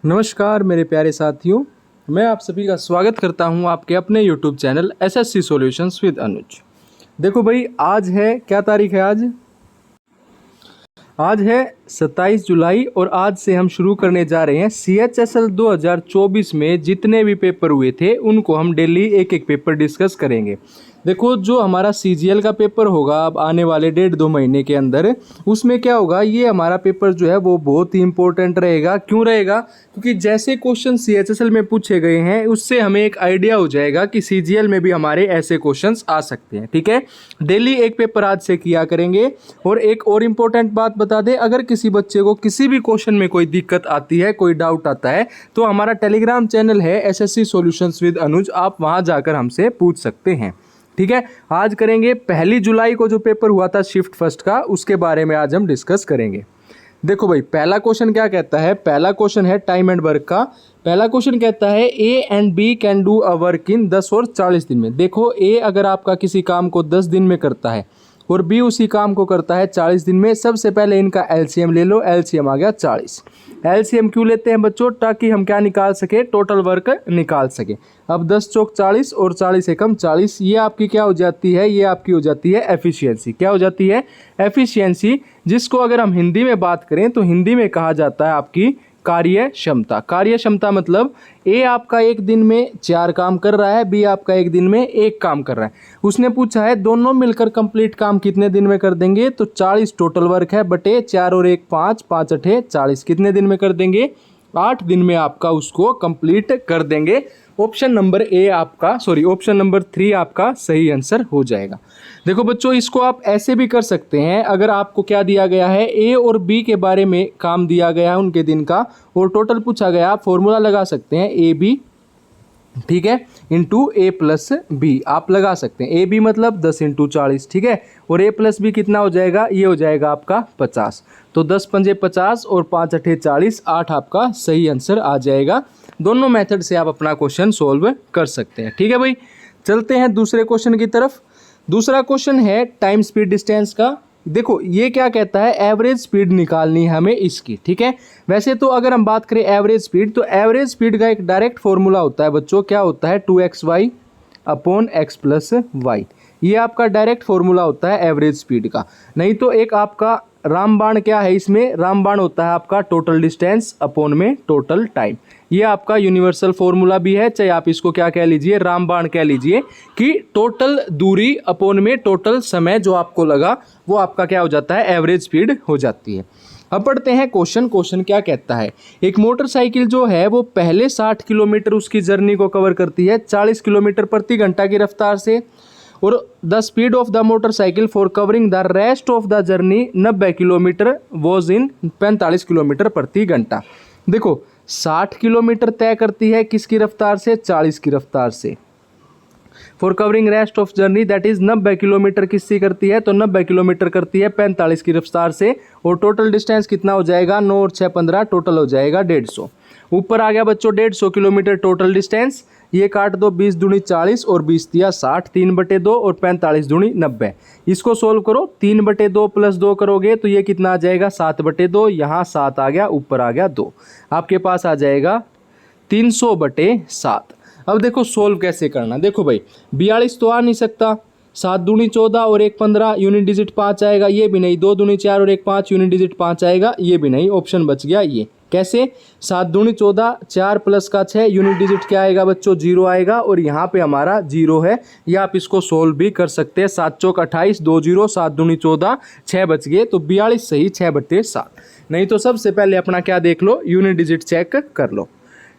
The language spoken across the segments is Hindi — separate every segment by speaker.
Speaker 1: नमस्कार मेरे प्यारे साथियों, मैं आप सभी का स्वागत करता हूं आपके अपने YouTube channel SSC solutions with Anuj. देखो भाई, आज है क्या तारीख है? आज है 27 जुलाई और आज से हम शुरू करने जा रहे हैं CHSL 2024 में जितने भी पेपर हुए थे उनको हम डेली एक एक पेपर डिस्कस करेंगे। देखो, जो हमारा CGL का पेपर होगा अब आने वाले 1.5-2 महीने के अंदर, उसमें क्या होगा, ये हमारा पेपर जो है वो बहुत ही इंपॉर्टेंट रहेगा। क्यों रहेगा? क्योंकि जैसे क्वेश्चन CHSL में पूछे गए हैं उससे हमें एक आइडिया हो जाएगा कि CGL में भी हमारे ऐसे क्वेश्चंस आ सकते हैं। ठीक है, डेली एक पेपर आज से किया करेंगे। और एक और इम्पोर्टेंट बात बता दें, अगर किसी बच्चे को किसी भी क्वेश्चन में कोई दिक्कत आती है, कोई डाउट आता है, तो हमारा टेलीग्राम चैनल है एसएससी सॉल्यूशंस विद अनुज, आप वहां जाकर हमसे पूछ सकते हैं। ठीक है, आज करेंगे 1 जुलाई को जो पेपर हुआ था शिफ्ट फर्स्ट का, उसके बारे में आज हम डिस्कस करेंगे। देखो भाई, पहला क्वेश्चन क्या कहता है? पहला क्वेश्चन है टाइम एंड वर्क का। पहला क्वेश्चन कहता है A and B can do a work in 10 और 40 दिन में। देखो, ए अगर आपका किसी काम को 10 दिन में करता है और बी उसी काम को करता है 40 दिन में, सबसे पहले इनका एलसीएम ले लो। एलसीएम आ गया 40। एलसीएम क्यों लेते हैं बच्चों? ताकि हम क्या निकाल सके? टोटल वर्क निकाल सके। अब 10 चौक 40 और 40 एकम 40, ये आपकी क्या हो जाती है? ये आपकी हो जाती है एफिशिएंसी। क्या हो जाती है? एफिशिएंसी, जिसको अगर हम हिंदी में बात करें तो हिंदी में कहा जाता है आपकी कार्य क्षमता। कार्य क्षमता मतलब ए आपका एक दिन में 4 काम कर रहा है, बी आपका एक दिन में 1 काम कर रहा है। उसने पूछा है दोनों मिलकर कंप्लीट काम कितने दिन में कर देंगे, तो 40 टोटल वर्क है बटे 4 और 1 5, 5 अठे 40, कितने दिन में कर देंगे? 8 दिन में आपका उसको कंप्लीट कर देंगे। ऑप्शन नंबर 3 आपका सही आंसर हो जाएगा। देखो बच्चों, इसको आप ऐसे भी कर सकते हैं। अगर आपको क्या दिया गया है, ए और बी के बारे में काम दिया गया है उनके दिन का और टोटल पूछा गया, आप फॉर्मूला लगा सकते हैं ए बी, ठीक है, इंटू ए प्लस बी आप लगा सकते हैं। ए बी मतलब 10 इंटू 40, ठीक है, और ए प्लस बी कितना हो जाएगा? ये हो जाएगा आपका 50। तो 10 पंजे 50 और 5 अठे 40, 8 आपका सही आंसर आ जाएगा। दोनों मेथड से आप अपना क्वेश्चन सोल्व कर सकते हैं। ठीक है भाई, चलते हैं दूसरे क्वेश्चन की तरफ। दूसरा क्वेश्चन है टाइम स्पीड डिस्टेंस का। देखो, ये क्या कहता है? एवरेज स्पीड निकालनी है हमें इसकी। ठीक है, वैसे तो अगर हम बात करें एवरेज स्पीड, तो एवरेज स्पीड का एक डायरेक्ट फॉर्मूला होता है बच्चों। क्या होता है? 2xy upon x plus Y. ये आपका डायरेक्ट फॉर्मूला होता है एवरेज स्पीड का। नहीं तो एक आपका रामबाण क्या है इसमें? रामबाण होता है आपका टोटल डिस्टेंस अपॉन में टोटल टाइम। ये आपका यूनिवर्सल फॉर्मूला भी है, चाहे आप इसको क्या कह लीजिए, रामबाण कह लीजिए, कि टोटल दूरी अपॉन में टोटल समय जो आपको लगा वो आपका क्या हो जाता है? एवरेज स्पीड हो जाती है। अब पढ़ते हैं क्वेश्चन। क्वेश्चन क्या कहता है? एक मोटरसाइकिल जो है वो पहले 60 किलोमीटर उसकी जर्नी को कवर करती है 40 किलोमीटर प्रति घंटा की रफ्तार से, और the speed of the motorcycle for covering the rest of the journey 90 kilometre was in 45 kilometre प्रति घंटा। देखो, 60 किलोमीटर तय करती है किसकी रफ्तार से? 40 की रफ्तार से। For covering rest of journey that is 90 kilometre किससे करती है? तो 90 किलोमीटर करती है 45 की रफ्तार से। और टोटल डिस्टेंस कितना हो जाएगा? 9 और 6 15, टोटल हो जाएगा 150। ऊपर आ गया बच्चों 150 किलोमीटर टोटल डिस्टेंस। ये काट दो, 20 दूनी 40 और 20 दिया 60, 3/2 और 45 दूनी 90। इसको सोल्व करो, 3/2 प्लस 2 करोगे तो ये कितना आ जाएगा? 7/2। यहाँ 7 आ गया, ऊपर आ गया 2, आपके पास आ जाएगा 300/7। अब देखो सोल्व कैसे करना। देखो भाई, 42 तो आ नहीं सकता, 7 दूनी 14 और 1 15, यूनिट डिजिट 5 आएगा, ये भी नहीं। 2 दूनी 4 और 1 5, यूनिट डिजिट 5 आएगा, ये भी नहीं। ऑप्शन बच गया ये। कैसे? 7 दूनी 14, 4 प्लस का 6, यूनिट डिजिट क्या आएगा बच्चों? 0 आएगा, और यहाँ पे हमारा 0 है। या आप इसको सोल्व भी कर सकते हैं। 7 चौक 28, 2 0, 7 दूनी 14, 6 बच गए, तो 42 सही, 6/7। नहीं तो सबसे पहले अपना क्या देख लो? यूनिट डिजिट चेक कर लो।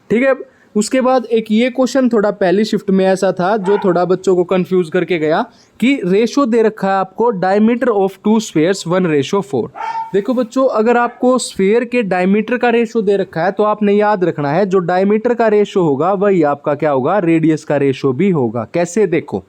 Speaker 1: ठीक है, उसके बाद एक ये क्वेश्चन थोड़ा पहली शिफ्ट में ऐसा था जो थोड़ा बच्चों को कंफ्यूज करके गया, कि रेशो दे रखा है आपको डायमीटर ऑफ 2 स्फीयर्स 1:4। देखो बच्चों, अगर आपको स्फीयर के डायमीटर का रेशो दे रखा है तो आपने याद रखना है जो डायमीटर का रेशो होगा वही आपका क्या होगा? रेडियस का रेशो भी होगा। कैसे? देखो,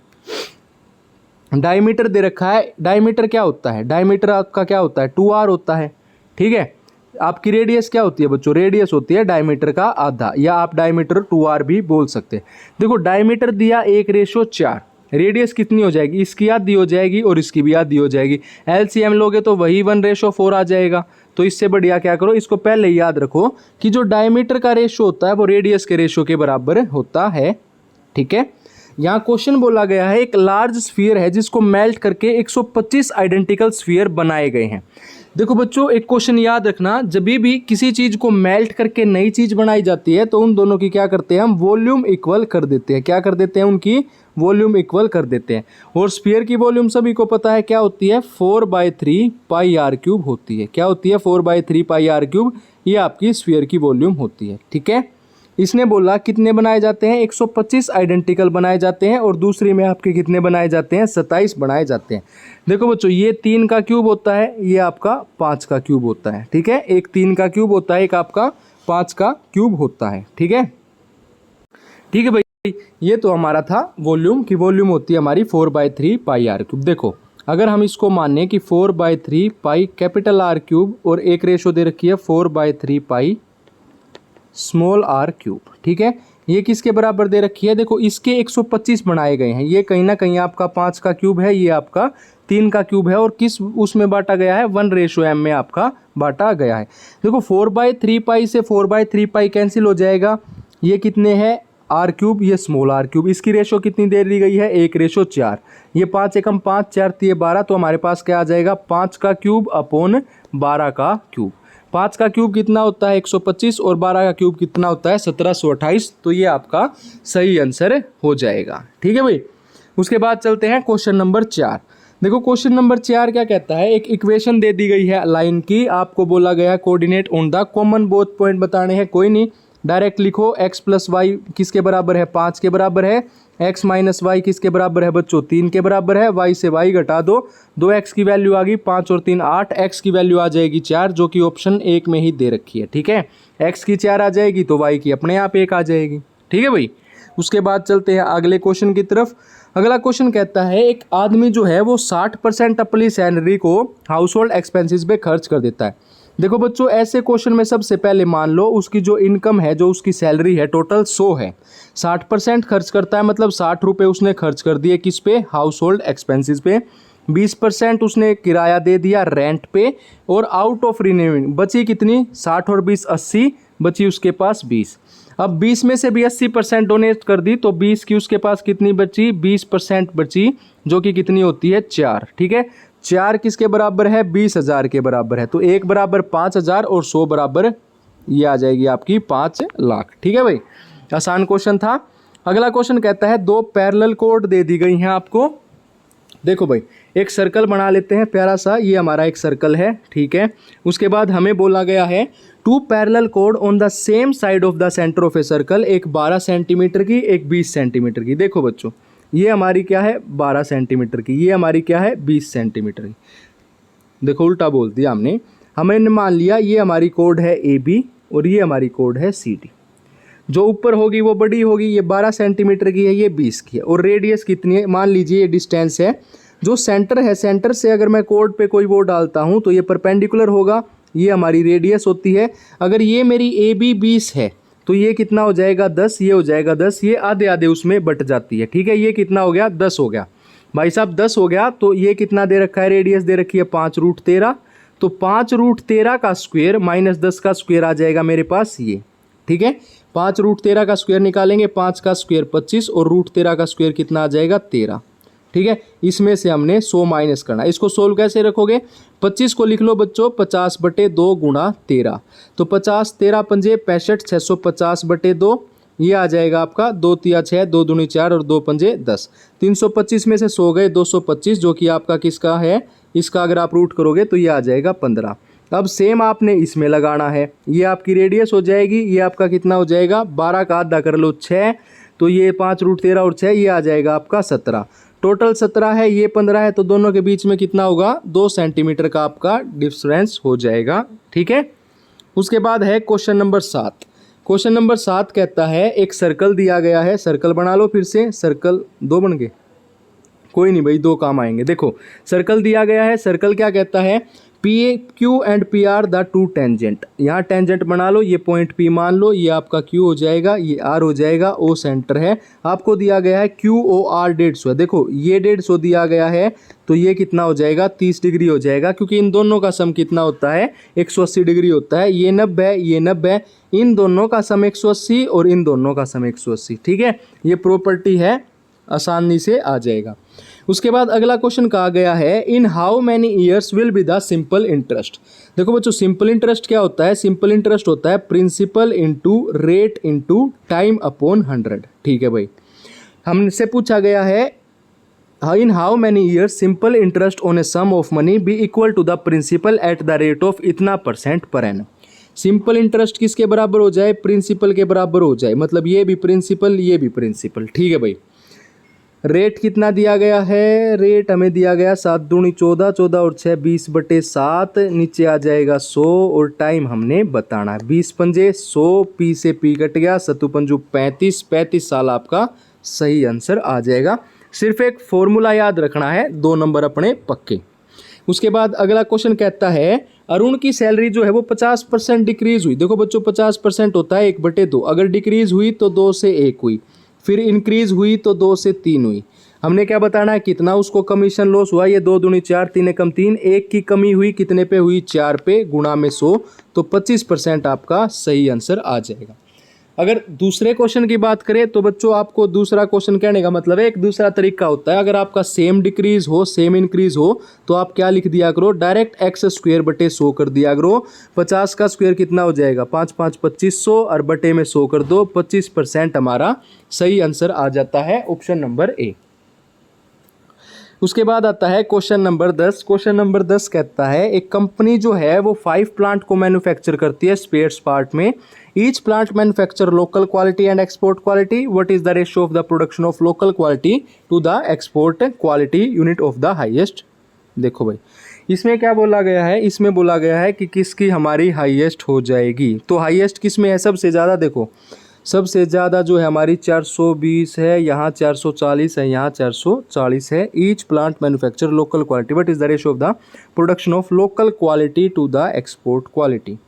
Speaker 1: डायमीटर दे रखा है। डायमीटर क्या होता है? डायमीटर आपका क्या होता है? 2r होता है। ठीक है, आपकी रेडियस क्या होती है बच्चों? रेडियस होती है डायमीटर का आधा, या आप डायमीटर 2r भी बोल सकते हैं। देखो, डायमीटर दिया 1:4, रेडियस कितनी हो जाएगी? इसकी आधी हो जाएगी और इसकी भी आधी हो जाएगी। एलसीएम लोगे तो वही 1:4 आ जाएगा। तो इससे बढ़िया क्या करो, इसको पहले ही याद रखो कि जो डायमीटर का रेशो होता है वो रेडियस के रेशो के बराबर होता है। ठीक है, यहाँ क्वेश्चन बोला गया है एक लार्ज स्फीयर है जिसको मेल्ट करके 125 आइडेंटिकल स्फीयर बनाए गए हैं। देखो बच्चों, एक क्वेश्चन याद रखना, जब भी किसी चीज को मेल्ट करके नई चीज बनाई जाती है तो उन दोनों की क्या करते हैं हम, वॉल्यूम इक्वल कर देते हैं। क्या कर देते हैं, उनकी वॉल्यूम इक्वल कर देते हैं। और स्फीयर की वॉल्यूम सभी को पता है क्या होती है, 4/3 पाई आर क्यूब होती है। क्या होती है, 4/3 पाई आर क्यूब, ये आपकी स्फीयर की वॉल्यूम होती है। ठीक है, इसने बोला कितने बनाए जाते हैं, 125 आइडेंटिकल बनाए जाते हैं, और दूसरी में आपके कितने बनाए जाते हैं, 27 बनाए जाते हैं। देखो बच्चों, ये 3 का क्यूब होता है, ये आपका 5 का क्यूब होता है। ठीक है, एक 3 का क्यूब होता है, एक आपका 5 का क्यूब होता है। ठीक है, ठीक है भाई, ये तो हमारा था वॉल्यूम की वॉल्यूम होती है हमारी 4/3 पाई आर क्यूब। देखो अगर हम इसको माने कि 4/3 पाई कैपिटल आर क्यूब और एक रेशो दे रखी है 4/3 पाई स्मॉल आर क्यूब। ठीक है, ये किसके बराबर दे रखी है, देखो इसके 125 बनाए गए हैं। ये कहीं ना कहीं आपका 5 का क्यूब है, ये आपका 3 का क्यूब है, और किस उसमें बांटा गया है, 1:m में आपका बांटा गया है। देखो 4/3 पाई से 4/3 पाई कैंसिल हो जाएगा, ये कितने हैं, आर क्यूब, ये स्मॉल आर क्यूब। इसकी रेशो कितनी दे दी गई है, 1:4। ये 5 एकम 5, 4 3 12, तो हमारे पास क्या आ जाएगा, 5 का क्यूब अपॉन 12 का क्यूब। 5 का क्यूब कितना होता है, 125, और 12 का क्यूब कितना होता है, 1728। तो ये आपका सही आंसर हो जाएगा। ठीक है भाई, उसके बाद चलते हैं क्वेश्चन नंबर 4। देखो क्वेश्चन नंबर 4 क्या कहता है, एक इक्वेशन दे दी गई है लाइन की, आपको बोला गया coordinate on the common both point बताने हैं। कोई नहीं, डायरेक्ट लिखो, x + y किसके बराबर है, 5 के बराबर है, x - y किसके बराबर है बच्चों, 3 के बराबर है, y से y घटा दो, 2x की वैल्यू आ गई 5 और 3 8, x की वैल्यू आ जाएगी 4, जो कि ऑप्शन 1 में ही दे रखी है। ठीक है, x की 4 आ जाएगी तो y की अपने आप 1 आ जाएगी। ठीक है भाई, उसके बाद चलते हैं अगले क्वेश्चन की तरफ। अगला क्वेश्चन कहता है एक आदमी जो है वो 60% अपनी सैलरी को हाउस होल्ड एक्सपेंसिस पे खर्च कर देता है। देखो बच्चों, ऐसे क्वेश्चन में सबसे पहले मान लो उसकी जो इनकम है, जो उसकी सैलरी है टोटल 100 है, 60% खर्च करता है, मतलब 60 रुपये उसने खर्च कर दिए किस पे, हाउस होल्ड एक्सपेंसिस पे। 20% उसने किराया दे दिया रेंट पे, और आउट ऑफ रिन्यूइंग बची कितनी, 60 और 20 80, बची उसके पास 20। अब 20 में से भी 80% डोनेट कर दी, तो 20 की उसके पास कितनी बची, 20% बची, जो कि कितनी होती है, 4। ठीक है, 4 किसके बराबर है, 20,000 के बराबर है। तो 1 बराबर 5,000 और 100 बराबर ये आ जाएगी आपकी 5 लाख। ठीक है भाई, आसान क्वेश्चन था। अगला क्वेश्चन कहता है 2 पैरेलल कोड दे दी गई हैं आपको। देखो भाई, एक सर्कल बना लेते हैं प्यारा सा, ये हमारा एक सर्कल है। ठीक है, उसके बाद हमें बोला गया है 2 parallel code on the same side of the centre of a circle, एक 12 सेंटीमीटर की, एक 20 सेंटीमीटर की। देखो बच्चों, ये हमारी क्या है, 12 सेंटीमीटर की, ये हमारी क्या है, 20 सेंटीमीटर की। देखो उल्टा बोल दिया हमने, हमें मान लिया ये हमारी कोड है AB और ये हमारी कोड है CD। जो ऊपर होगी वो बड़ी होगी, ये 12 सेंटीमीटर की है, ये 20 की है, और रेडियस कितनी है, मान लीजिए ये डिस्टेंस है। जो सेंटर है, सेंटर से अगर मैं कोड पे कोई वो डालता हूँ तो ये परपेंडिकुलर होगा, ये हमारी रेडियस होती है। अगर ये मेरी AB 20 है तो ये कितना हो जाएगा, 10, ये हो जाएगा 10, ये आधे आधे उसमें बट जाती है। ठीक है, ये कितना हो गया, 10 हो गया भाई साहब, 10 हो गया। तो ये कितना दे रखा है, रेडियस दे रखी है 5√13, तो 5√13 का स्क्वायर माइनस 10 का स्क्वायर आ जाएगा मेरे पास ये। ठीक है, 5√13 का स्क्वायर निकालेंगे, 5 का स्क्वायर 25 और √13 का स्क्वायर कितना आ जाएगा, 13। ठीक है, इसमें से हमने 100 माइनस करना। इसको सोल्व कैसे रखोगे, 25 को लिख लो बच्चों 50/2 गुणा 13, तो 50, 13 पंजे 65, 650/2, ये आ जाएगा आपका 2 तिया 6, 2 दूनी 4 और 2 पंजे 10। 325 में से 100 गए 225, जो कि आपका किसका है, इसका अगर आप रूट करोगे तो ये आ जाएगा 15। अब सेम आपने इसमें लगाना है, ये आपकी रेडियस हो जाएगी, ये आपका कितना हो जाएगा, 12 का आधा कर लो 6, तो ये 5√13 और 6, ये आ जाएगा आपका 17। टोटल 17 है, ये 15 है, तो दोनों के बीच में कितना होगा, 2 सेंटीमीटर का आपका डिफरेंस हो जाएगा। ठीक है, उसके बाद है क्वेश्चन नंबर 7। क्वेश्चन नंबर 7 कहता है एक सर्कल दिया गया है, सर्कल बना लो फिर से, सर्कल 2 बन गए, कोई नहीं भाई 2 काम आएंगे। देखो सर्कल दिया गया है, सर्कल क्या कहता है, P Q and P R the two tangent, यहाँ टेंजेंट बना लो, ये पॉइंट पी मान लो, ये आपका क्यू हो जाएगा, ये आर हो जाएगा, ओ सेंटर है। आपको दिया गया है क्यू ओ आर 150 है, देखो ये 150 दिया गया है तो ये कितना हो जाएगा 30 डिग्री हो जाएगा, क्योंकि इन दोनों का सम कितना होता है 180 डिग्री होता है। ये 90 ये 90, इन दोनों का सम 180 और इन दोनों का सम 180, ठीक है, ये प्रॉपर्टी है, आसानी से आ जाएगा। उसके बाद अगला क्वेश्चन कहा गया है in how many years will be the simple interest. देखो बच्चों सिंपल इंटरेस्ट क्या होता है, सिंपल इंटरेस्ट होता है principal into rate into time upon 100, ठीक है भाई। हमसे पूछा गया है in how many years simple interest on a sum of money be equal to the principal at the rate of इतना % पर एनम। सिंपल इंटरेस्ट किसके बराबर हो जाए, प्रिंसिपल के बराबर हो जाए, मतलब ये भी प्रिंसिपल ये भी प्रिंसिपल, ठीक है भाई। रेट कितना दिया गया है, रेट हमें दिया गया 7 दूनी 14, 14 और 6 20/7, नीचे आ जाएगा 100 और टाइम हमने बताना है 20 पंजे 100, पी से पी कट गया, 7 पंजू 35, 35 साल आपका सही आंसर आ जाएगा। सिर्फ एक फॉर्मूला याद रखना है, 2 नंबर अपने पक्के। उसके बाद अगला क्वेश्चन कहता है अरुण की सैलरी जो है वो 50% डिक्रीज हुई। देखो बच्चों 50% होता है 1/2, अगर डिक्रीज हुई तो 2 से 1 हुई, फिर इंक्रीज हुई तो 2 से 3 हुई। हमने क्या बताना है कितना उसको कमीशन लॉस हुआ, ये 2 दूनी 4, 3 एकम 3, 1 की कमी हुई कितने पे हुई 4 पे, गुणा में 100, तो 25% आपका सही आंसर आ जाएगा। अगर दूसरे क्वेश्चन की बात करें तो बच्चों आपको दूसरा क्वेश्चन कहने का मतलब है एक दूसरा तरीका होता है, अगर आपका सेम डिक्रीज हो सेम इंक्रीज हो तो आप क्या लिख दिया करो, डायरेक्ट x²/100 कर दिया करो। 50 का स्क्वायर कितना हो जाएगा 5 5 2500 और बटे में 100 कर दो, 25% हमारा सही आंसर आ जाता है, ऑप्शन नंबर ए। उसके बाद आता है क्वेश्चन नंबर 10। क्वेश्चन नंबर 10 कहता है एक कंपनी जो है वो 5 प्लांट को मैन्युफैक्चर करती है स्पेयर्स पार्ट में। Each plant manufacture local quality and export quality. What is the ratio of the production of local quality to the export quality unit of the highest. देखो भाई इसमें क्या बोला गया है, इसमें बोला गया है कि किसकी हमारी हाईएस्ट हो जाएगी, तो हाईएस्ट किस में है सबसे ज़्यादा, देखो सबसे ज़्यादा जो है हमारी 420 है, यहाँ 440 है, यहाँ 440 है। Each plant manufacture local quality, what is the ratio of the production of local quality to the export quality.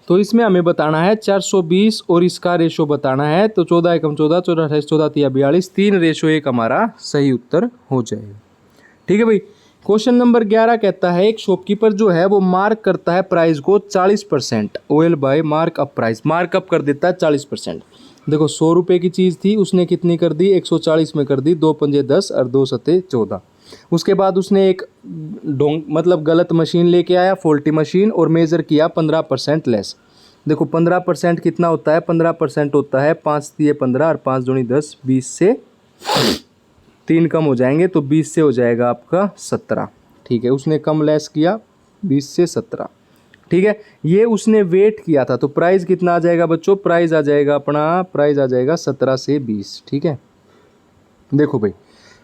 Speaker 1: तो इसमें हमें बताना है 420 और इसका रेशो बताना है, तो 14 एकम 14, 14 28 14 3 42, 3:1 हमारा सही उत्तर हो जाएगा, ठीक है भाई। क्वेश्चन नंबर 11 कहता है एक शॉपकीपर जो है वो मार्क करता है प्राइस को 40%, ओएल by mark up price, markup कर देता है 40%। देखो 100 रुपये की चीज़ थी उसने कितनी कर दी 140 में कर दी, 2 पंजे 10 और 2 सत्ते 14। उसके बाद उसने एक मतलब गलत मशीन लेके आया, फॉल्टी मशीन, और मेज़र किया 15% लेस। देखो 15% कितना होता है, 15% होता है 5 दिए 15 और 5 दूनी 10, 20 से 3 कम हो जाएंगे तो 20 से हो जाएगा आपका 17, ठीक है। उसने कम लेस किया 20 से 17, ठीक है। ये उसने वेट किया था तो प्राइस कितना आ जाएगा बच्चों, प्राइस आ जाएगा अपना, प्राइस आ जाएगा 17 से 20, ठीक है। देखो भाई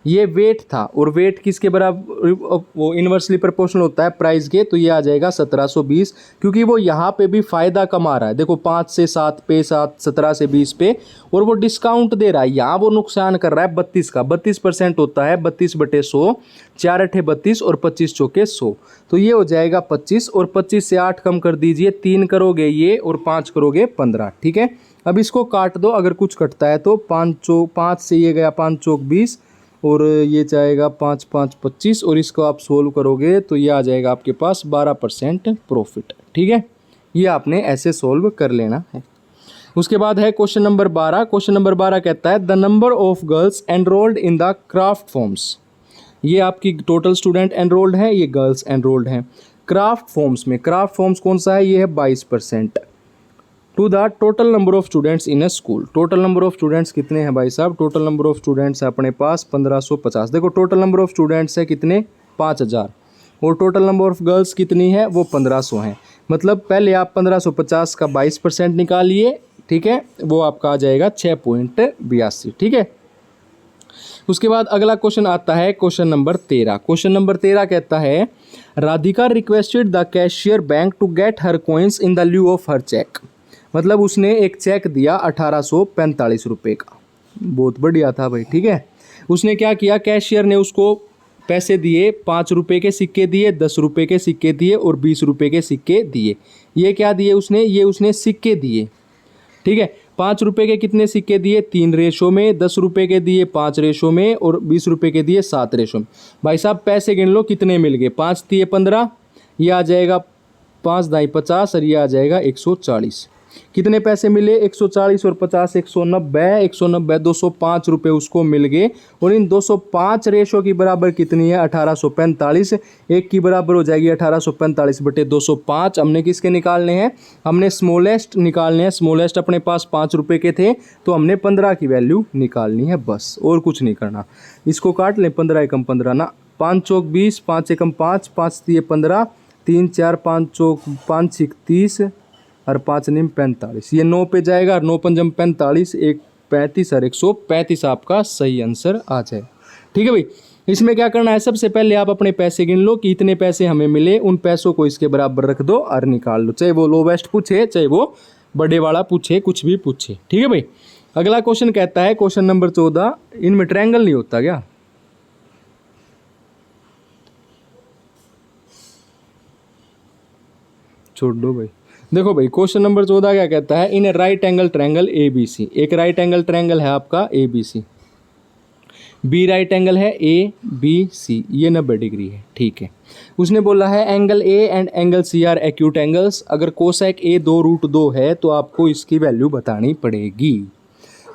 Speaker 1: ये वेट था और वेट किसके बराबर, वो इन्वर्सली प्रोपोर्शनल होता है प्राइस के, तो ये आ जाएगा 1720, क्योंकि वो यहाँ पे भी फ़ायदा कमा रहा है। देखो 5 से 7 पे 7, 17 से 20 पे, और वो डिस्काउंट दे रहा है, यहाँ वो नुकसान कर रहा है 32 का, 32% होता है 32/100, 4 8 32 और 25 चौके 100, तो ये हो जाएगा 25, और 25 से 8 कम कर दीजिए, 3 करोगे ये और 5 करोगे 15, ठीक है। अब इसको काट दो, अगर कुछ कटता है तो 5 से ये गया 5 चौक 20, और ये जाएगा 5 5 25, और इसको आप सोल्व करोगे तो ये आ जाएगा आपके पास 12% प्रॉफिट, ठीक है। ये आपने ऐसे सोल्व कर लेना है। उसके बाद है क्वेश्चन नंबर 12। क्वेश्चन नंबर 12 कहता है the number of girls enrolled in the craft forms. ये आपकी टोटल स्टूडेंट एनरोल्ड है, ये गर्ल्स एनरोल्ड हैं क्राफ्ट फॉर्म्स में। क्राफ्ट फॉर्म्स कौन सा है, ये है 22%। To the total number of students in a school. Total number of students कितने हैं भाई साहब, टोटल नंबर ऑफ स्टूडेंट्स है अपने पास 1550। देखो टोटल नंबर ऑफ स्टूडेंट्स है कितने 5000, और टोटल नंबर ऑफ गर्ल्स कितनी है वो 1500 हैं। मतलब पहले आप 1550 का 22% निकालिए, ठीक है, वो आपका आ जाएगा 6.82, ठीक है। उसके बाद अगला क्वेश्चन आता है क्वेश्चन नंबर 13। क्वेश्चन नंबर 13 कहता है Radhika requested the cashier bank to get her coins in the lieu of her cheque. मतलब उसने एक चेक दिया 1845 रुपये का, बहुत बढ़िया था भाई, ठीक है। उसने क्या किया, कैशियर ने उसको पैसे दिए, 5 रुपये के सिक्के दिए, 10 रुपये के सिक्के दिए और 20 रुपये के सिक्के दिए। ये क्या दिए उसने, ये उसने सिक्के दिए, ठीक है। 5 रुपये के कितने सिक्के दिए, 3 रेशो में, 10 रुपये के दिए 5 रेशो में और 20 रुपये के दिए 7 रेशो में। भाई साहब पैसे गिन लो कितने मिल गए, 5 दिए 15, ये आ जाएगा 5 दाई 50 और ये आ जाएगा 140। कितने पैसे मिले, 140 और 50 190, 190 205 रुपये उसको मिल गए। और इन 205 रेशो की बराबर कितनी है, 1845। एक की बराबर हो जाएगी 1845 बटे 205। हमने किसके निकालने हैं, हमने स्मॉलेस्ट निकालने हैं। स्मॉलेस्ट अपने पास 5 रुपये के थे तो हमने 15 की वैल्यू निकालनी है बस, और कुछ नहीं करना। इसको काट लें, 15 एकम 15 ना, 5 चौक 20, 5 एकम 5, 5 दिए 15, 3 4 5 चौक 5 6 30 और 5 निम 45। ये 9 पे जाएगा और 9 पंजम 45, 1 35 और 135 आपका सही आंसर आ जाए। ठीक है भाई, इसमें क्या करना है, सबसे पहले आप अपने पैसे गिन लो कि इतने पैसे हमें मिले, उन पैसों को इसके बराबर रख दो और निकाल लो, चाहे वो लोवेस्ट पूछे चाहे वो बड़े वाला पूछे, कुछ भी पूछे। ठीक है भाई, अगला क्वेश्चन कहता है क्वेश्चन नंबर 14, इनमें ट्रायंगल नहीं होता क्या, छोड़ दो भाई। देखो भाई क्वेश्चन नंबर 14 क्या कहता है, in a right angle triangle A B C. एक राइट एंगल ट्रायंगल है आपका A B C, B right angle है ए बी सी, ये 90 डिग्री है। ठीक है, उसने बोला है angle A and angle C are acute angles. अगर कोसेक ए 2√2 है तो आपको इसकी वैल्यू बतानी पड़ेगी।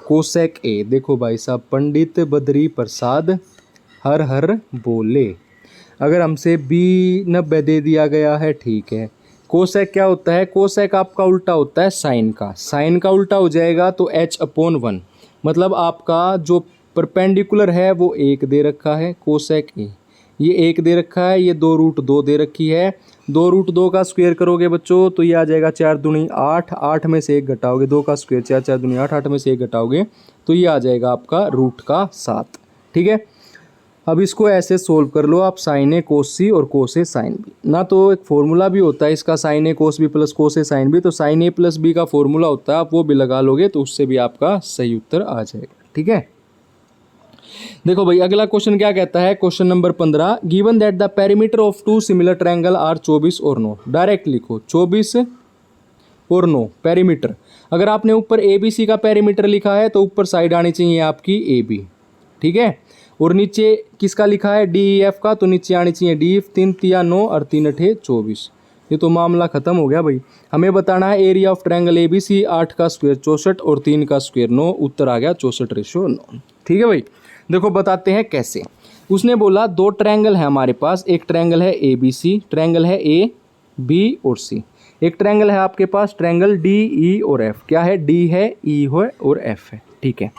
Speaker 1: कोसेक ए, देखो भाई साहब, पंडित बद्री प्रसाद हर हर बोले। अगर हमसे बी 90 दे दिया गया है, ठीक है। कोसेक क्या होता है, कोसेक आपका उल्टा होता है साइन का, साइन का उल्टा हो जाएगा तो h/1, मतलब आपका जो परपेंडिकुलर है वो 1 दे रखा है, कोसेक ए ये 1 दे रखा है, ये 2√2 दे रखी है। 2√2 का स्क्वायर करोगे बच्चों तो ये आ जाएगा 4 दूनी 8, 8 में से 1 घटाओगे, 2 का स्क्वायर 4, 4 दूनी 8, 8 में से 1 घटाओगे तो ये आ जाएगा आपका √7। ठीक है, अब इसको ऐसे सोल्व कर लो आप, साइन ए कोस सी और कोस ए साइन बी ना, तो एक फॉर्मूला भी होता है इसका, साइन ए कोस बी प्लस कोस ए साइन बी, तो साइन ए प्लस बी का फॉर्मूला होता है, आप वो भी लगा लोगे तो उससे भी आपका सही उत्तर आ जाएगा। ठीक है, देखो भाई अगला क्वेश्चन क्या कहता है, question number 15, given that the perimeter of 2 similar triangle are 24 और 9। डायरेक्ट लिखो 24 और 9 पेरीमीटर। अगर आपने ऊपर ए बी सी का पेरीमीटर लिखा है तो ऊपर साइड आनी चाहिए आपकी ए बी, ठीक है, और नीचे किसका लिखा है डी ई एफ का, तो नीचे आनी चाहिए डी एफ। 3 तिया 9 और 3 अठे 24। ये तो मामला खत्म हो गया भाई। हमें बताना है area of triangle A B C, 8 का स्क्वायर 64 और 3 का स्क्वायर 9, उत्तर आ गया 64/9। ठीक है भाई, देखो बताते हैं कैसे। उसने बोला 2 ट्रायंगल है हमारे पास, एक ट्रायंगल है ए बी सी, ट्रायंगल है ए बी और सी। एक ट्रायंगल है आपके पास ट्रायंगल डी ई और एफ। क्या है, डी है, ई है और एफ है। ठीक है,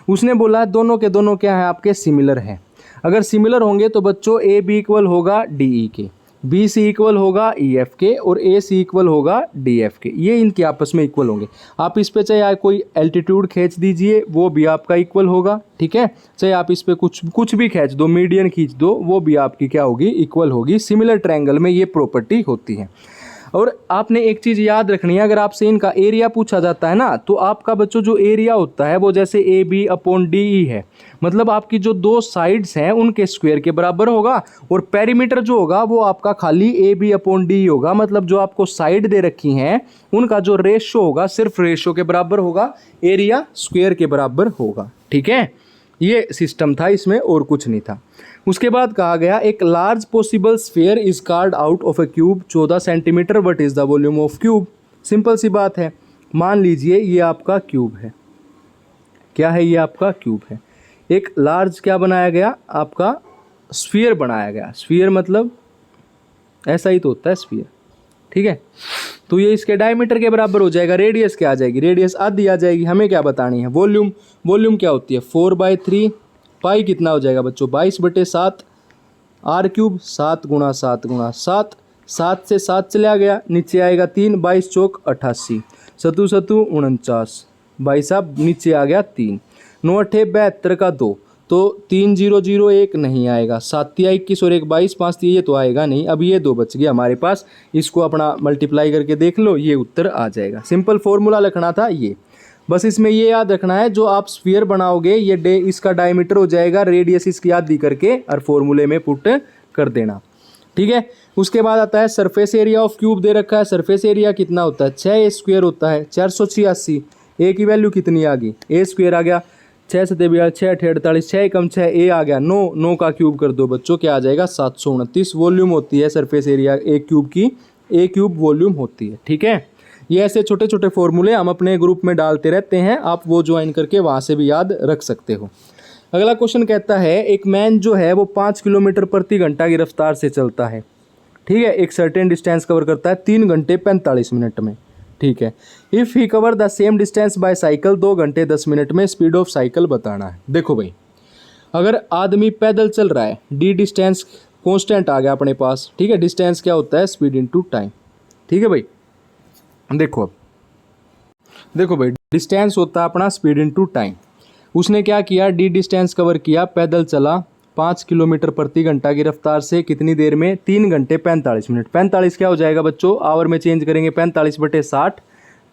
Speaker 1: उसने बोला दोनों के दोनों क्या है आपके सिमिलर हैं। अगर सिमिलर होंगे तो बच्चों ए बी इक्वल होगा डी ई के, बी सी इक्वल होगा ई एफ के और ए सी इक्वल होगा डी एफ के। ये इनके आपस में इक्वल होंगे। आप इस पे चाहे कोई एल्टीट्यूड खींच दीजिए वो भी आपका इक्वल होगा, ठीक है, चाहे आप इस पे कुछ भी खींच दो, मीडियन खींच दो, वो भी आपकी क्या होगी, इक्वल होगी। सिमिलर ट्रायंगल में ये प्रॉपर्टी होती है। और आपने एक चीज़ याद रखनी है, अगर आपसे इनका एरिया पूछा जाता है ना, तो आपका बच्चों जो एरिया होता है वो जैसे A B upon D E है, मतलब आपकी जो 2 साइड्स हैं उनके स्क्वायर के बराबर होगा। और पेरीमीटर जो होगा वो आपका खाली A B upon D E होगा, मतलब जो आपको साइड दे रखी हैं उनका जो रेशो होगा सिर्फ रेशो के बराबर होगा, एरिया स्क्वायर के बराबर होगा। ठीक है, ये सिस्टम था इसमें और कुछ नहीं था। उसके बाद कहा गया एक large possible sphere is carved out of a cube 14 centimetre, what is the volume of cube. Simple सी बात है, मान लीजिए ये आपका क्यूब है, क्या है, ये आपका क्यूब है। एक लार्ज क्या बनाया गया, आपका स्फीयर बनाया गया। स्फीयर मतलब ऐसा ही तो होता है स्फीयर, ठीक है। तो ये इसके डायमीटर के बराबर हो जाएगा। रेडियस क्या आ जाएगी, रेडियस आधी आ जाएगी। हमें क्या बतानी है, वॉल्यूम। वॉल्यूम क्या होती है 4/3, पाई कितना हो जाएगा बच्चों 22/7, आर क्यूब 7 × 7 × 7, 7 से 7 चला गया, नीचे आएगा 3, 22 चौक 88, 7 7 49, भाई साहब नीचे आ गया 3, 9 8 72 का 2, तो 3001 नहीं आएगा, 7 × 21 और 1 22, 5 ये तो आएगा नहीं। अब ये 2 बच गया हमारे पास, इसको अपना मल्टीप्लाई करके देख लो, ये उत्तर आ जाएगा। सिंपल फॉर्मूला लिखना था ये। बस इसमें ये याद रखना है, जो आप स्फीयर बनाओगे ये इसका डायमीटर हो जाएगा, रेडियस इसकी आधी करके और फॉर्मूले में पुट कर देना। ठीक है। उसके बाद आता है सरफेस एरिया ऑफ क्यूब दे रखा है। सरफेस एरिया कितना होता है, 6a स्क्वायर होता है, 486। ए की वैल्यू कितनी आ गई, ए स्क्वायर आ गया, 6 सते 42, 6 अठे 48, 6 कम 6 ए आ गया 9, 9 का क्यूब कर दो बच्चों, क्या आ जाएगा 729 वॉल्यूम होती है सरफेस एरिया एक क्यूब की, ए क्यूब वॉल्यूम होती है। ठीक है। ये ऐसे छोटे छोटे फॉर्मूले हम अपने ग्रुप में डालते रहते हैं, आप वो ज्वाइन करके वहाँ से भी याद रख सकते हो। अगला क्वेश्चन कहता है एक मैन जो है वो 5 किलोमीटर प्रति घंटा की रफ्तार से चलता है। ठीक है। एक सर्टेन डिस्टेंस कवर करता है 3 घंटे 45 मिनट में। ठीक है। If he cover the same distance by cycle 2 घंटे 10 मिनट में, स्पीड ऑफ साइकिल बताना है। देखो भाई, अगर आदमी पैदल चल रहा है, डी डिस्टेंस कांस्टेंट आ गया अपने पास। ठीक है। डिस्टेंस क्या होता है, स्पीड इनटू टाइम। ठीक है भाई। देखो अब देखो भाई, डिस्टेंस होता है अपना स्पीड इनटू टाइम। उसने क्या किया, डी डिस्टेंस कवर किया, पैदल चला 5 किलोमीटर प्रति घंटा की रफ्तार से, कितनी देर में, 3 घंटे 45 मिनट। 45 क्या हो जाएगा बच्चों, आवर में चेंज करेंगे, 45/60,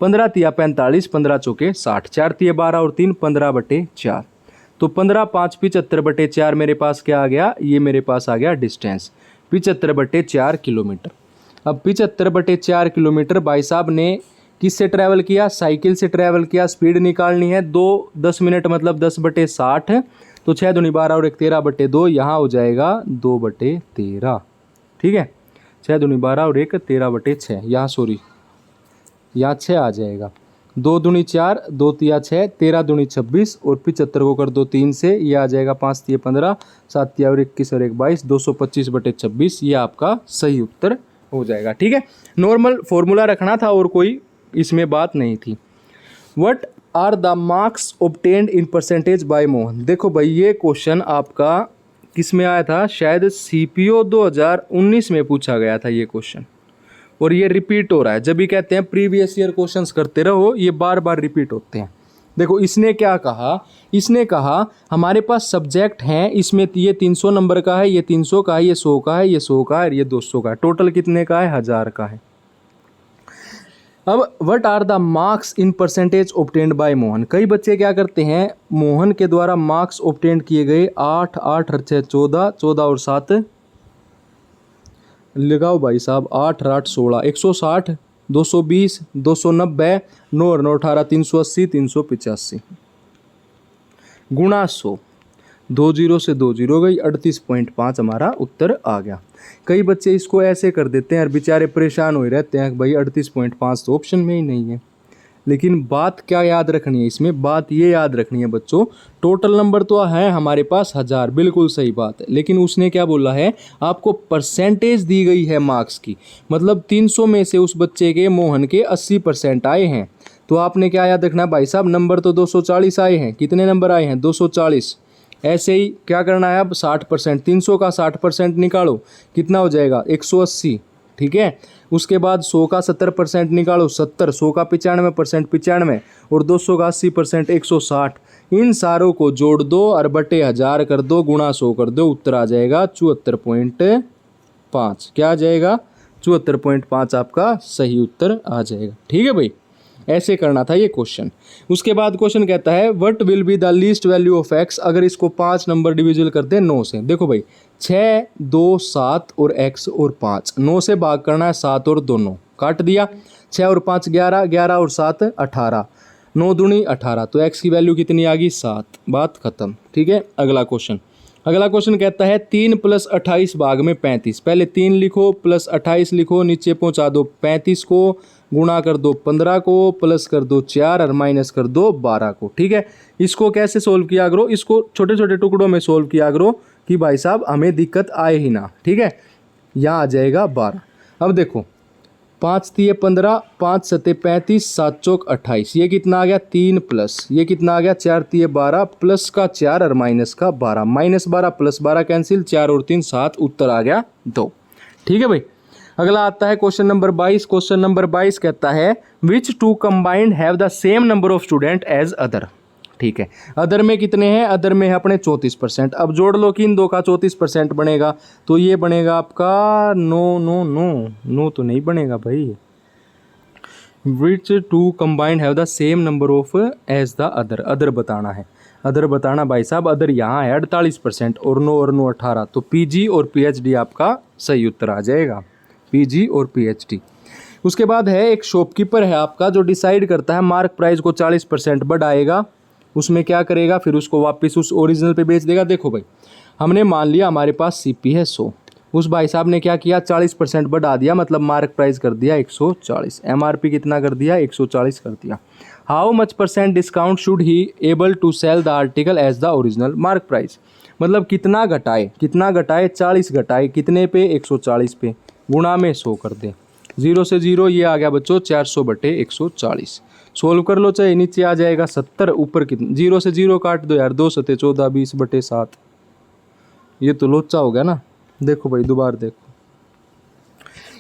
Speaker 1: 15 तिया 45, 15 चौके 60, 4 तिया 12 और 3 15/4, तो 15 5 75/4 मेरे पास क्या आ गया, ये मेरे पास आ गया डिस्टेंस 75/4 किलोमीटर। अब 75/4 किलोमीटर भाई साहब ने किससे ट्रैवल किया, साइकिल से ट्रैवल किया। स्पीड निकालनी है, 2 10 मिनट मतलब 10/60, तो 6 दूनी 12 और 1 13/2, यहाँ हो जाएगा 2/13। ठीक है। 6 दूनी 12 और 1 13/6, यहाँ सॉरी यहाँ 6 आ जाएगा, 2 दूनी 4, 2 तिया 6, 13 दूनी 26 और 75 को कर दो 3 से, ये आ जाएगा 5 तिया 15, 7 तिया और 21 और 1 22, 225/26, ये आपका सही उत्तर हो जाएगा। ठीक है। नॉर्मल फॉर्मूला रखना था और कोई इसमें बात नहीं थी। What are the marks obtained in percentage by Mohan. देखो भाई, ये क्वेश्चन आपका किस में आया था, शायद CPO 2019 में पूछा गया था ये क्वेश्चन, और ये रिपीट हो रहा है। जब भी कहते हैं प्रीवियस ईयर क्वेश्चंस करते रहो, ये बार बार रिपीट होते हैं। देखो इसने क्या कहा, इसने कहा हमारे पास सब्जेक्ट हैं, इसमें ये 300 नंबर का है, ये 300 का है, ये 100 का है, ये 100 का है और ये 200 का है, टोटल कितने का है, 1000 का है। अब what are the marks in percentage obtained by Mohan. कई बच्चे क्या करते हैं, मोहन के द्वारा मार्क्स ऑब्टेन्ड किए गए 8 8 और 6 14, 14 और 7 लगाओ भाई साहब, 8 8 16, 160, 220, 290, 9 और 9 18, 380, 385 गुणा 100, 2 0 से 2 0 गई, 38.5 हमारा उत्तर आ गया। कई बच्चे इसको ऐसे कर देते हैं और बेचारे परेशान हो रहते हैं, भाई 38.5 तो ऑप्शन में ही नहीं है। लेकिन बात क्या याद रखनी है इसमें, बात ये याद रखनी है बच्चों, टोटल नंबर तो है हमारे पास 1000, बिल्कुल सही बात है, लेकिन उसने क्या बोला है, आपको परसेंटेज दी गई है मार्क्स की, मतलब 300 में से उस बच्चे के, मोहन के 80% आए हैं, तो आपने क्या याद रखना भाई साहब, नंबर तो 240 आए हैं, कितने नंबर आए हैं 240। ऐसे ही क्या करना है, अब 60%, 300 का 60% निकालो, कितना हो जाएगा 180। ठीक है। उसके बाद 100 का 70% निकालो, 70, 100 का 95% 95 और 200 का 80% 160। इन सारों को जोड़ दो और बटे 1000 कर दो, गुणा 100 कर दो, उत्तर आ जाएगा 74.5। क्या आ जाएगा, 74.5 आपका सही उत्तर आ जाएगा। ठीक है भाई, ऐसे करना था ये क्वेश्चन। उसके बाद क्वेश्चन कहता है what will be the least value of x अगर इसको 5 नंबर डिविजिबल कर दें 9 से। देखो भाई 6 2 7 और x और 5, 9 से भाग करना है, 7 और 2 9 काट दिया, 6 और 5 11, 11 और 7 18, 9 दूनी 18, तो x की वैल्यू कितनी आ गई 7, बात खत्म। ठीक है। अगला क्वेश्चन कहता है 3 + 28 भाग में 35, पहले 3 लिखो प्लस 28 लिखो, नीचे पहुंचा दो 35 को, गुणा कर दो 15 को, प्लस कर दो 4 और माइनस कर दो 12 को। ठीक है। इसको कैसे सोल्व किया करो, इसको छोटे छोटे टुकड़ों में सोल्व किया करो कि भाई साहब हमें दिक्कत आए ही ना। ठीक है। यहाँ आ जाएगा 12। अब देखो 5 तिये 15, 5 सते 35, 7 चौक 28, ये कितना आ गया 3 प्लस, ये कितना आ गया 4 तिये 12, प्लस का 4 और माइनस का 12, -12 + 12 कैंसिल, 4 और 3 7, उत्तर आ गया 2। ठीक है भाई। अगला आता है क्वेश्चन नंबर 22। क्वेश्चन नंबर 22 कहता है which two combined have the same number of student as other. ठीक है। अदर में कितने हैं, अदर में है अपने 34%। अब जोड़ लो कि इन दो का 34% बनेगा, तो ये बनेगा आपका 9 9 9 9 तो नहीं बनेगा भाई, which two combined have the same number of as the other. Other बताना है, अदर बताना भाई साहब। अदर यहाँ है 48% और 9 और 9 18, तो पीजी और पीएचडी आपका सही उत्तर आ जाएगा, पीजी और पीएचडी। उसके बाद है एक शॉपकीपर है आपका जो डिसाइड करता है मार्क प्राइस को 40% बढ़ाएगा, उसमें क्या करेगा, फिर उसको वापस उस ओरिजिनल पे बेच देगा। देखो भाई, हमने मान लिया हमारे पास सीपी है 100, उस भाई साहब ने क्या किया 40% बढ़ा दिया, मतलब मार्क प्राइस कर दिया 140, एमआरपी कितना कर दिया 140 कर दिया। How much % discount should he able to sell the article as the original mark price, मतलब कितना घटाए, कितना घटाए 40 घटाए, कितने पे 140 पे, गुणा में 100 कर दे। 0 से 0 ये आ गया बच्चों 400/140। सोल्व कर लो, चाहे नीचे आ जाएगा 70, ऊपर कितना 0 से 0 काट दो यार, 2 सते 14 20/7, ये तो लोचा हो गया ना। देखो भाई दोबारा देखो,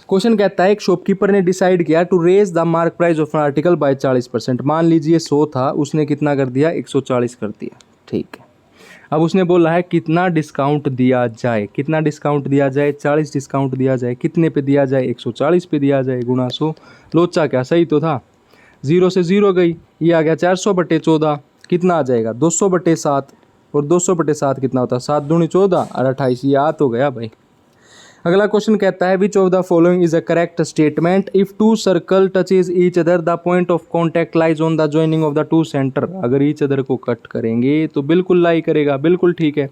Speaker 1: क्वेश्चन कहता है एक शॉपकीपर ने डिसाइड किया to raise the mark price of an article by 40%। मान लीजिए 100 था, उसने कितना कर दिया 140 कर दिया, ठीक है। अब उसने बोला है कितना डिस्काउंट दिया जाए, कितना डिस्काउंट दिया जाए 40 डिस्काउंट दिया जाए, कितने पे दिया जाए 140 पे दिया जाए, गुणा 100। लोचा क्या सही तो था, 0 से 0 गई, ये आ गया 400/14, कितना आ जाएगा 200/7, और 200/7 कितना होता है 7 दूनी 14 और 28, ये आ तो गया भाई। अगला क्वेश्चन कहता है which of the following is a correct statement, if two circle touches each other the point of contact lies on the joining of the two centre. अगर ईच अदर को कट करेंगे तो बिल्कुल लाई करेगा, बिल्कुल ठीक है।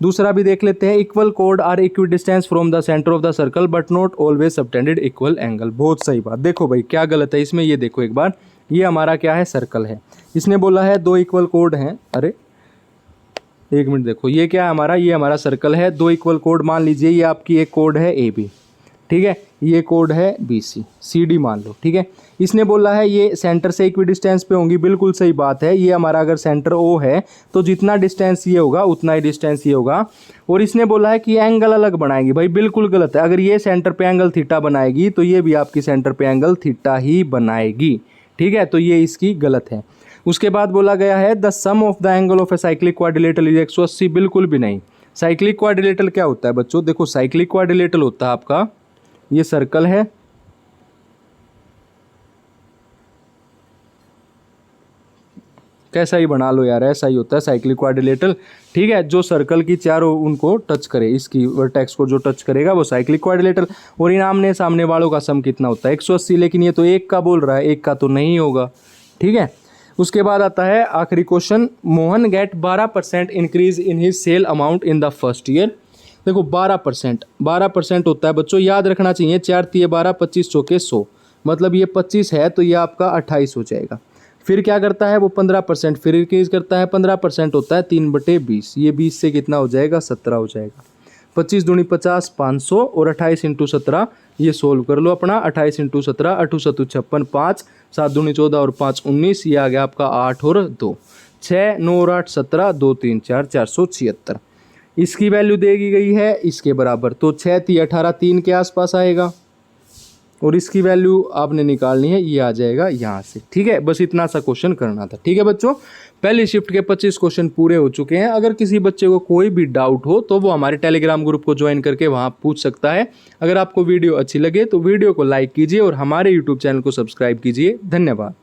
Speaker 1: दूसरा भी देख लेते हैं, इक्वल कोड or equidistance from the centre of the circle but not always subtended equal angle. बहुत सही बात। देखो भाई क्या गलत है इसमें, ये देखो एक बार, ये हमारा क्या है सर्कल है, इसने बोला है 2 इक्वल कोड हैं, अरे एक मिनट देखो, ये क्या है हमारा, ये हमारा सर्कल है, 2 इक्वल कोड मान लीजिए, ये आपकी एक कोड है ए बी, ठीक है, ये कोड है बी सी, सी डी मान लो, ठीक है। इसने बोला है ये सेंटर से इक्वी डिस्टेंस पे होंगी, बिल्कुल सही बात है। ये हमारा अगर सेंटर ओ है तो जितना डिस्टेंस ये होगा उतना ही डिस्टेंस ये होगा। और इसने बोला है कि एंगल अलग बनाएगी, भाई बिल्कुल गलत है। अगर ये सेंटर पे एंगल थीटा बनाएगी तो ये भी आपकी सेंटर पे एंगल थीटा ही बनाएगी, ठीक है, तो ये इसकी गलत है। उसके बाद बोला गया है the sum of the angle of a cyclic quadrilateral is 180, बिल्कुल भी नहीं। साइक्लिक क्वाड्रिलेटरल क्या होता है बच्चों, देखो साइक्लिक क्वाड्रिलेटरल होता है आपका, ये सर्कल है, कैसा ही बना लो यार, ऐसा ही होता है साइक्लिक क्वाड्रिलेटरल, ठीक है, जो सर्कल की चारों उनको टच करे, इसकी वर्टेक्स को जो टच करेगा वो साइक्लिक क्वाड्रिलेटरल। और इन आमने सामने वालों का सम कितना होता है 180, लेकिन ये तो एक का बोल रहा है, एक का तो नहीं होगा, ठीक है। उसके बाद आता है आखिरी question, Mohan get 12% increase in his sale amount in the first year. देखो 12% होता है बच्चों, याद रखना चाहिए, 4 तिये 12, 25 चौके 100, मतलब ये 25 है तो ये आपका 28 हो जाएगा। फिर क्या करता है वो 15%, फिर इंक्रीज करता है 15% होता है 3/20, ये 20 से कितना हो जाएगा 17 हो जाएगा। 25 दूनी 50, 500 और 28 × 17, ये सोल्व कर लो अपना, 28 × 17, 8 7 56, 5 7 दूनी 14 और 5 19, ये आ गया आपका 8 और 2, 6 9 और 8 17, 2 3 4 476। इसकी वैल्यू देगी गई है इसके बराबर, तो 6 3 18 3 के आसपास आएगा, और इसकी वैल्यू आपने निकालनी है, ये आ जाएगा यहाँ से, ठीक है। बस इतना सा क्वेश्चन करना था, ठीक है बच्चों। पहली शिफ्ट के 25 क्वेश्चन पूरे हो चुके हैं। अगर किसी बच्चे को कोई भी डाउट हो तो वो हमारे टेलीग्राम ग्रुप को ज्वाइन करके वहाँ पूछ सकता है। अगर आपको वीडियो अच्छी लगे तो वीडियो को लाइक कीजिए और हमारे यूट्यूब चैनल को सब्सक्राइब कीजिए। धन्यवाद।